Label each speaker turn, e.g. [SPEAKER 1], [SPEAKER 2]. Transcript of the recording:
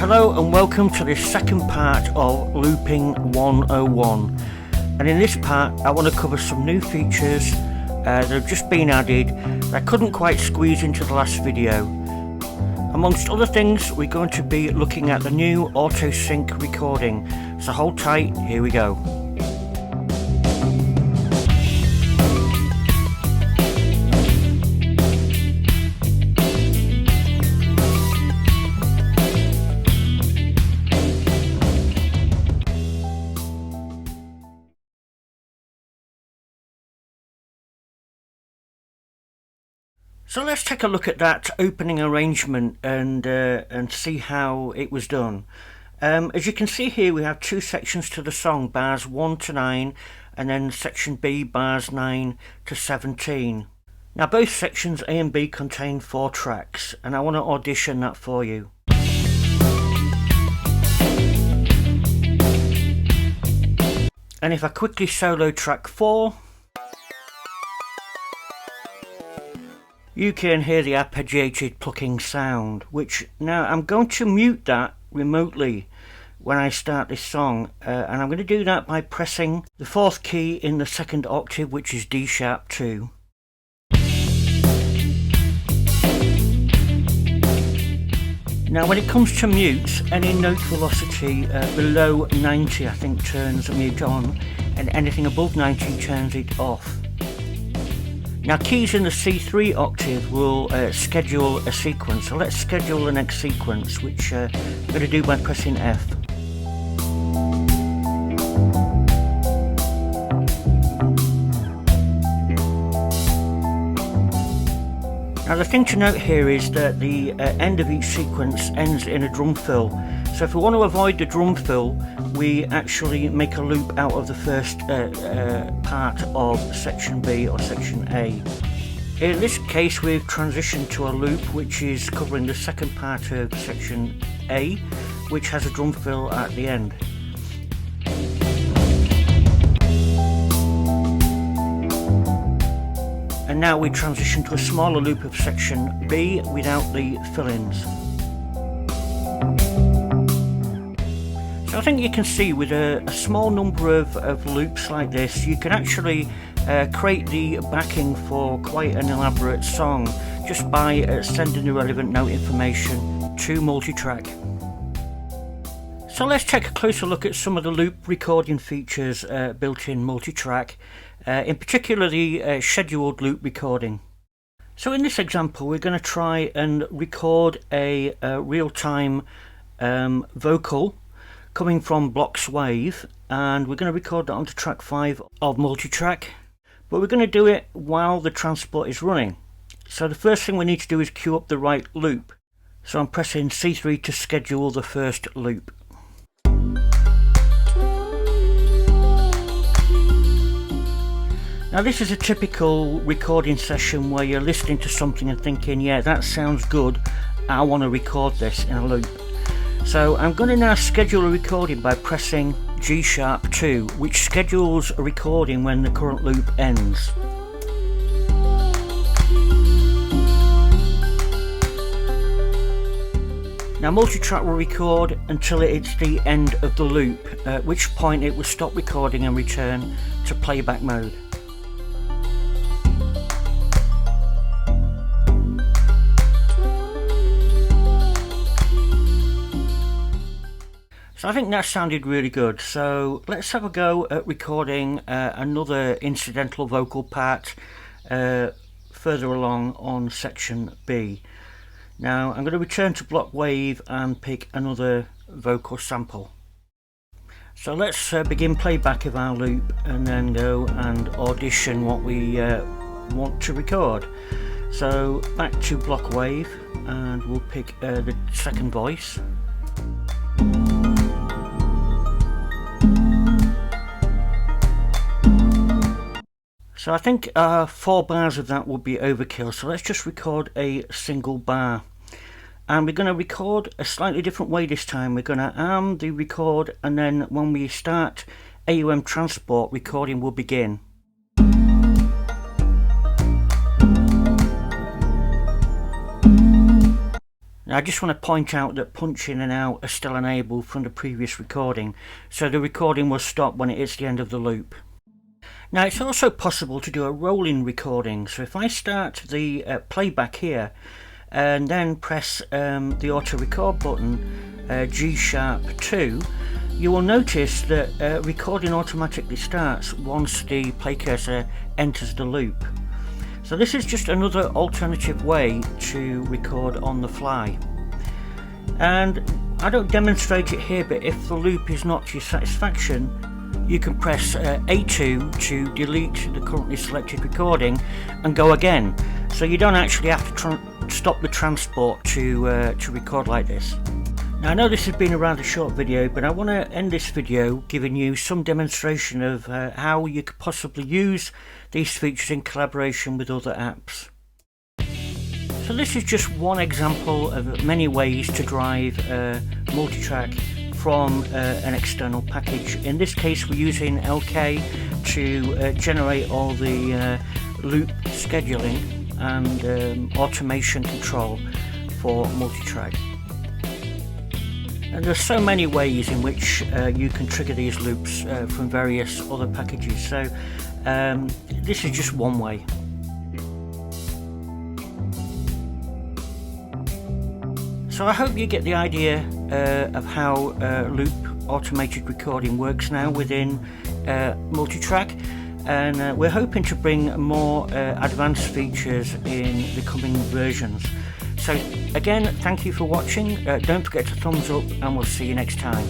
[SPEAKER 1] Hello and welcome to this second part of Looping 101, and in this part I want to cover some new features that have just been added that I couldn't quite squeeze into the last video. Amongst other things, we're going to be looking at the new auto sync recording, so hold tight, here we go. So let's take a look at that opening arrangement and see how it was done. As you can see here, we have two sections to the song, bars 1 to 9, and then section B, bars 9 to 17. Now both sections A and B contain 4 tracks, and I want to audition that for you. And if I quickly solo track 4, you can hear the arpeggiated plucking sound, which now I'm going to mute that remotely when I start this song, and I'm going to do that by pressing the 4th key in the 2nd octave, which is D sharp 2. Now when it comes to mutes, any note velocity below 90 I think turns the mute on, and anything above 90 turns it off. Now keys in the C3 octave will schedule a sequence, so let's schedule the next sequence, which I'm going to do by pressing F. Now the thing to note here is that the end of each sequence ends in a drum fill, so if we want to avoid the drum fill, we actually make a loop out of the first part of section B or section A. In this case we've transitioned to a loop which is covering the second part of section A, which has a drum fill at the end. And now we transition to a smaller loop of section B without the fill-ins. So I think you can see with a small number of loops like this, you can actually create the backing for quite an elaborate song just by sending the relevant note information to MultiTrack. So let's take a closer look at some of the loop recording features built in MultiTrack, in particular the scheduled loop recording. So in this example we're going to try and record a real-time vocal coming from Block's Wave, and we're going to record that onto track 5 of MultiTrack, but we're going to do it while the transport is running. So the first thing we need to do is cue up the right loop. So I'm pressing C3 to schedule the first loop. Now this is a typical recording session where you're listening to something and thinking, yeah, that sounds good, I want to record this in a loop. So I'm going to now schedule a recording by pressing G sharp 2, which schedules a recording when the current loop ends. Now MultiTrack will record until it's the end of the loop, at which point it will stop recording and return to playback mode. So I think that sounded really good, so let's have a go at recording another incidental vocal part further along on section B. Now I'm going to return to Block Wave and pick another vocal sample. So let's begin playback of our loop and then go and audition what we want to record. So back to Block Wave and we'll pick the second voice. So I think 4 bars of that would be overkill, so let's just record a single bar. And we're going to record a slightly different way this time. We're going to arm the record, and then when we start AUM transport, recording will begin. Now I just want to point out that punch in and out are still enabled from the previous recording, so the recording will stop when it hits the end of the loop. Now it's also possible to do a rolling recording, so if I start the playback here and then press the auto record button, G#2, you will notice that recording automatically starts once the play cursor enters the loop. So this is just another alternative way to record on the fly. And I don't demonstrate it here, but if the loop is not to your satisfaction, you can press A2 to delete the currently selected recording and go again. So you don't actually have to stop the transport to record like this. Now I know this has been a rather short video, but I want to end this video giving you some demonstration of how you could possibly use these features in collaboration with other apps. So this is just one example of many ways to drive MultiTrack from an external package. In this case we're using LK to generate all the loop scheduling and automation control for MultiTrack. And there's so many ways in which you can trigger these loops from various other packages, so this is just one way. So I hope you get the idea of how loop automated recording works now within MultiTrack, and we're hoping to bring more advanced features in the coming versions. So again, thank you for watching, don't forget to thumbs up, and we'll see you next time.